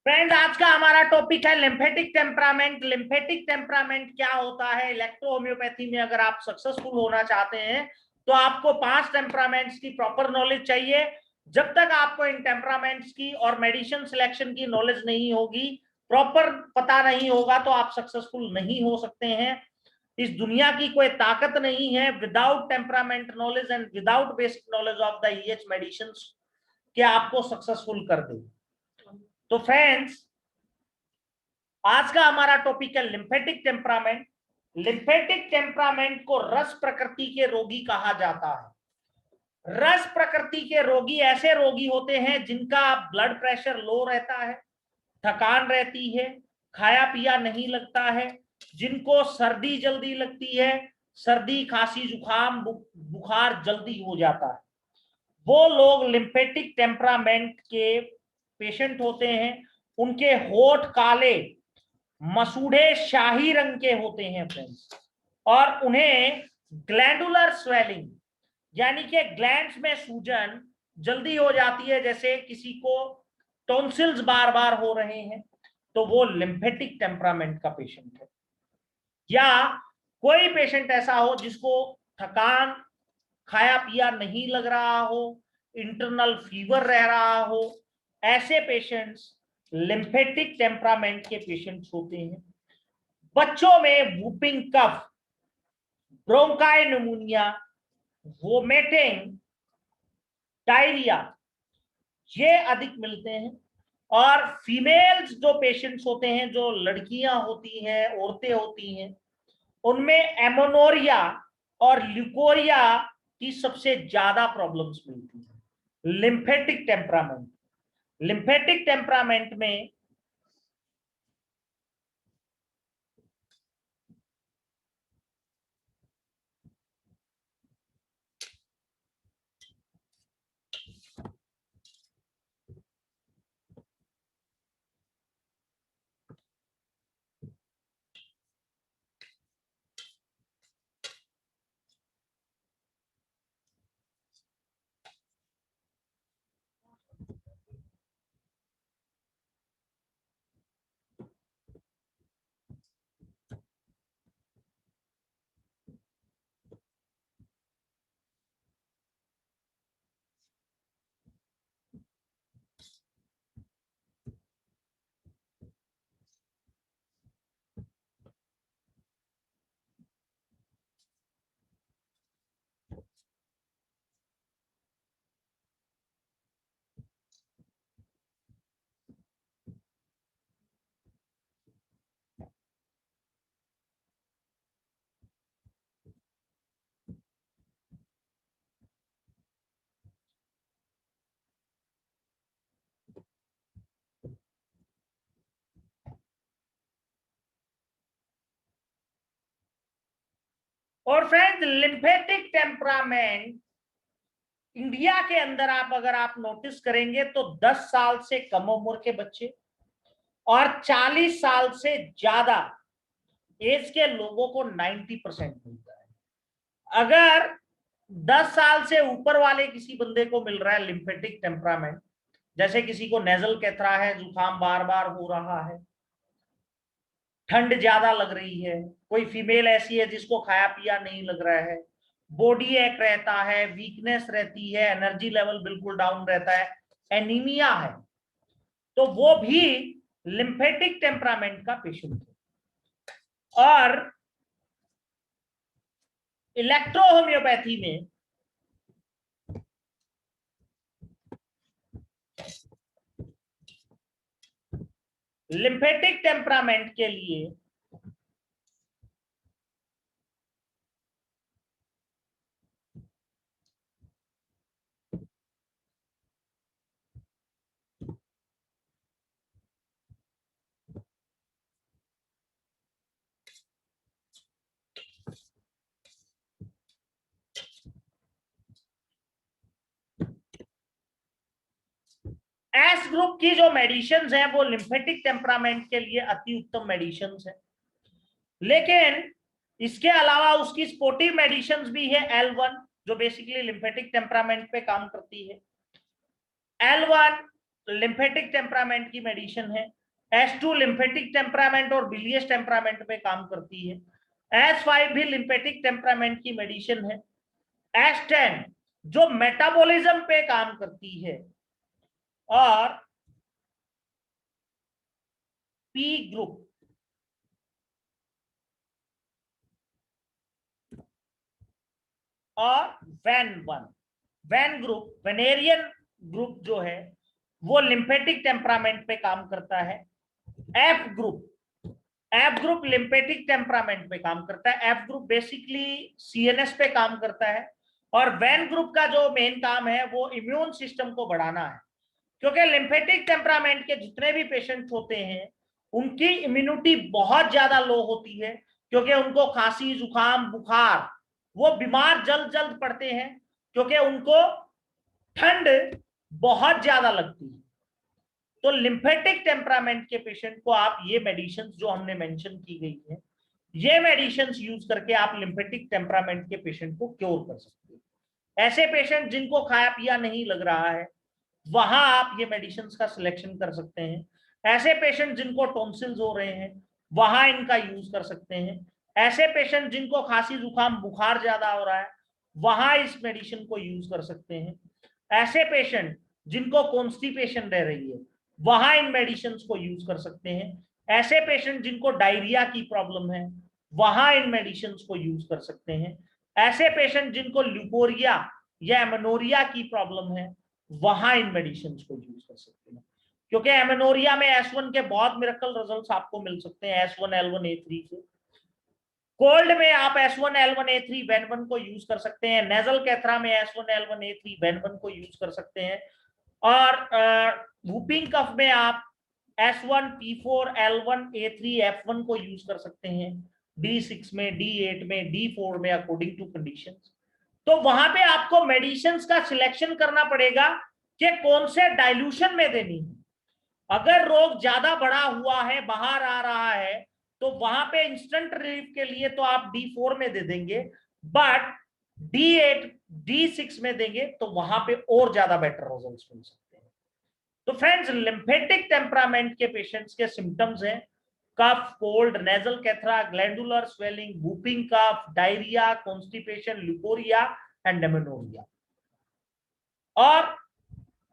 Friends, आज का हमारा टॉपिक है लिम्फेटिक टेम्परामेंट। लिम्फेटिक टेम्परामेंट क्या होता है? इलेक्ट्रो होम्योपैथी में अगर आप सक्सेसफुल होना चाहते हैं तो आपको 5 टेम्परामेंट्स की प्रॉपर नॉलेज चाहिए। जब तक आपको इन टेम्परामेंट्स की और मेडिसिन सिलेक्शन की नॉलेज नहीं होगी, प्रॉपर पता नहीं होगा, तो आप सक्सेसफुल नहीं हो सकते हैं। इस दुनिया की कोई ताकत नहीं है without temperament knowledge and without basic knowledge of the EH medicine कि आपको सक्सेसफुल कर दे। तो फ्रेंड्स, आज का हमारा टॉपिक है लिम्फेटिक टेम्परामेंट। लिम्फेटिक टेम्परामेंट को रस प्रकृति के रोगी कहा जाता है। रस प्रकृति के रोगी ऐसे रोगी होते हैं जिनका ब्लड प्रेशर लो रहता है, थकान रहती है, खाया पिया नहीं लगता है, जिनको सर्दी जल्दी लगती है, सर्दी खांसी जुकाम बुखार जल्दी हो जाता है, वो लोग लिम्फेटिक टेम्परामेंट के पेशेंट होते हैं। उनके होठ काले मसूड़े शाही रंग के होते हैं फ्रेंड्स, और उन्हें ग्लैंडुलर स्वेलिंग यानी कि ग्लैंड्स में सूजन जल्दी हो जाती है। जैसे किसी को टॉन्सिल्स बार बार हो रहे हैं तो वो लिम्फेटिक टेम्परामेंट का पेशेंट है। या कोई पेशेंट ऐसा हो जिसको थकान, खाया पिया नहीं लग रहा हो, इंटरनल फीवर रह रहा हो, ऐसे पेशेंट्स लिम्फेटिक टेम्परामेंट के पेशेंट्स होते हैं। बच्चों में whooping cough, bronchi pneumonia, vomiting, diarrhoea ये अधिक मिलते हैं। और फीमेल्स जो पेशेंट्स होते हैं, जो लड़कियां होती हैं, औरतें होती हैं, उनमें एमोनोरिया और ल्यूकोरिया की सबसे ज्यादा प्रॉब्लम्स मिलती है। लिम्फेटिक टेम्परामेंट में और फ्रेंड्स, लिम्फेटिक टेम्परामेंट इंडिया के अंदर आप अगर आप नोटिस करेंगे तो 10 साल से कम उम्र के बच्चे और 40 साल से ज्यादा एज के लोगों को 90% मिलता है। अगर 10 साल से ऊपर वाले किसी बंदे को मिल रहा है लिम्फेटिक टेम्परामेंट, जैसे किसी को नेजल कैथरा है, जुकाम बार बार हो रहा है, ठंड ज्यादा लग रही है, कोई फीमेल ऐसी है जिसको खाया पिया नहीं लग रहा है, बॉडी एक रहता है, वीकनेस रहती है, एनर्जी लेवल बिल्कुल डाउन रहता है, एनीमिया है, तो वो भी लिम्फेटिक टेम्परामेंट का पेशेंट है। और इलेक्ट्रो होम्योपैथी में लिम्फेटिक टेम्परामेंट के लिए एस ग्रुप की जो मेडिसिन है वो लिम्फेटिक टेम्परामेंट के लिए अति उत्तम मेडिसिन है। लेकिन इसके अलावा उसकी स्पोर्टिव मेडिसिन भी है, L1 जो बेसिकली लिम्फेटिक टेम्परामेंट पे काम करती है। L1 लिम्फेटिक टेम्परामेंट की मेडिसिन है। H2 लिम्फेटिक टेम्परामेंट और बिलियस टेम्परामेंट पे काम करती है। H5 भी लिम्फेटिक टेम्परामेंट की मेडिसिन है। H10 जो मेटाबॉलिज्म पे काम करती है। और P ग्रुप और वैन ग्रुप, वेनेरियन ग्रुप जो है वो लिम्फेटिक टेम्परामेंट पे काम करता है। एफ ग्रुप लिम्फेटिक टेम्परामेंट पे काम करता है। एफ ग्रुप बेसिकली सीएनएस पे काम करता है। और वैन ग्रुप का जो मेन काम है वो इम्यून सिस्टम को बढ़ाना है, क्योंकि लिम्फेटिक टेम्परामेंट के जितने भी पेशेंट होते हैं उनकी इम्यूनिटी बहुत ज्यादा लो होती है, क्योंकि उनको खांसी जुकाम बुखार, वो बीमार जल्द जल्द पड़ते हैं क्योंकि उनको ठंड बहुत ज्यादा लगती है। तो लिम्फेटिक टेम्परामेंट के पेशेंट को आप ये मेडिसिन जो हमने मेंशन की गई है, ये मेडिसिन यूज करके आप लिम्फेटिक टेम्परामेंट के पेशेंट को क्योर कर सकते हैं। ऐसे पेशेंट जिनको खाया पिया नहीं लग रहा है वहां आप ये मेडिसिन का सिलेक्शन कर सकते हैं। ऐसे पेशेंट जिनको टॉन्सिल्स हो रहे हैं वहां इनका यूज कर सकते हैं। ऐसे पेशेंट जिनको खांसी जुकाम बुखार ज्यादा हो रहा है वहां इस मेडिसिन को यूज कर सकते हैं। ऐसे पेशेंट जिनको कॉन्स्टिपेशन रह रही है वहां इन मेडिसिन को यूज कर सकते हैं। ऐसे पेशेंट जिनको डायरिया की प्रॉब्लम है वहां इन मेडिसिन को यूज कर सकते हैं। ऐसे पेशेंट जिनको ल्यूकोरिया या एमनोरिया की प्रॉब्लम है वहां इन मेडिसिन को यूज कर सकते हैं, क्योंकि एमेनोरिया में S1 के बहुत मिरेकल रिजल्ट्स आपको मिल सकते हैं S1L1A3 से। कोल्ड में आप S1L1A3 वेन1 को यूज कर सकते हैं। नेजल कैथरा में S1L1A3 वेन1 को यूज कर सकते हैं। और वूपिंग कफ में आप S1P4L1A3F1 को यूज कर सकते हैं, D6 में, D8 में, D4 में अकॉर्डिंग टू कंडीशंस। तो वहां पे आपको मेडिसिन का सिलेक्शन करना पड़ेगा कि कौन से डाइल्यूशन में देनी है। अगर रोग ज्यादा बड़ा हुआ है बाहर आ रहा है तो वहां पे इंस्टेंट रिलीफ के लिए तो आप D4 में दे देंगे, बट D8 D6 में देंगे तो वहां पे और ज्यादा बेटर रिजल्ट्स मिल सकते हैं। तो फ्रेंड्स, लिम्फेटिक टेम्परामेंट के पेशेंट्स के सिम्टम्स हैं cough, cold, nasal catarrh, glandular swelling, whooping cough, diarrhoea, constipation, leucorrhoea and amenorrhoea. और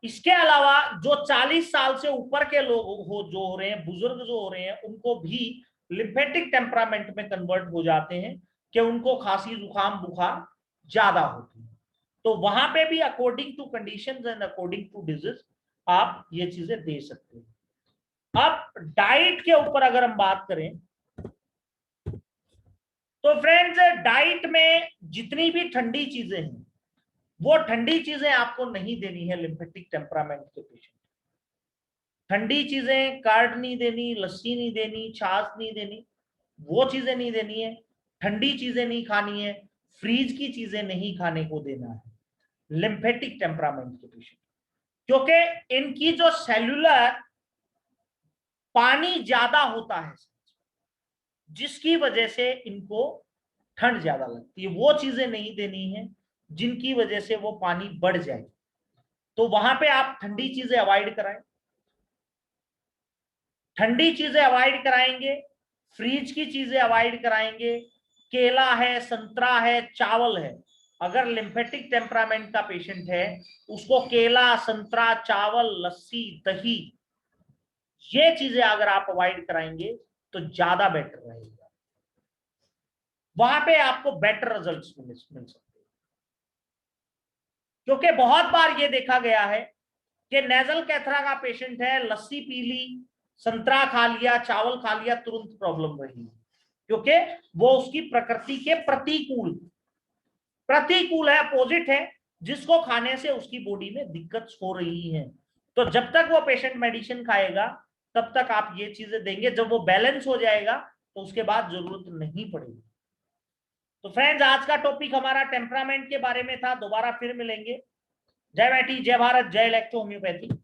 इसके अलावा जो 40 साल से ऊपर के लोग जो हो रहे हैं, बुजुर्ग जो हो रहे हैं, उनको भी लिम्फेटिक टेम्परामेंट में कन्वर्ट हो जाते हैं कि उनको खांसी जुकाम बुखार ज्यादा होती है। तो वहां पे भी according to conditions and according to disease आप ये चीजें दे सकते हैं। अब डाइट के ऊपर अगर हम बात करें तो फ्रेंड्स, डाइट में जितनी भी ठंडी चीजें हैं वो ठंडी चीजें आपको नहीं देनी है लिम्फेटिक टेम्परामेंट के पेशेंट। ठंडी चीजें, कार्ड नहीं देनी, लस्सी नहीं देनी, छाछ नहीं देनी, वो चीजें नहीं देनी है। ठंडी चीजें नहीं खानी है, फ्रीज की चीजें नहीं खाने को देना है लिम्फेटिक टेम्परामेंट के पेशेंट, क्योंकि इनकी जो सेल्यूलर पानी ज्यादा होता है जिसकी वजह से इनको ठंड ज्यादा लगती है। वो चीजें नहीं देनी है जिनकी वजह से वो पानी बढ़ जाए। तो वहां पे आप ठंडी चीजें अवॉइड कराएं। ठंडी चीजें अवॉइड कराएंगे, फ्रीज की चीजें अवॉइड कराएंगे। केला है, संतरा है, चावल है। अगर लिम्फेटिक टेम्परामेंट का पेशेंट है उसको केला, संतरा, चावल, लस्सी, दही, ये चीजें अगर आप अवॉइड कराएंगे तो ज्यादा बेटर रहेगा। वहां पे आपको बेटर रिजल्ट्स मिल सकते हैं, क्योंकि बहुत बार ये देखा गया है कि नेजल कैथरा का पेशेंट है, लस्सी पी ली, संतरा खा लिया, चावल खा लिया, तुरंत प्रॉब्लम रही, क्योंकि वो उसकी प्रकृति के प्रतिकूल है, अपोजिट है, जिसको खाने से उसकी बॉडी में दिक्कत हो रही है। तो जब तक वो पेशेंट मेडिसिन खाएगा तब तक आप ये चीजें देंगे। जब वो बैलेंस हो जाएगा तो उसके बाद जरूरत नहीं पड़ेगी। तो फ्रेंड्स, आज का टॉपिक हमारा टेम्परामेंट के बारे में था। दोबारा फिर मिलेंगे। जय बैठी, जय भारत, जय इलेक्ट्रो होम्योपैथी।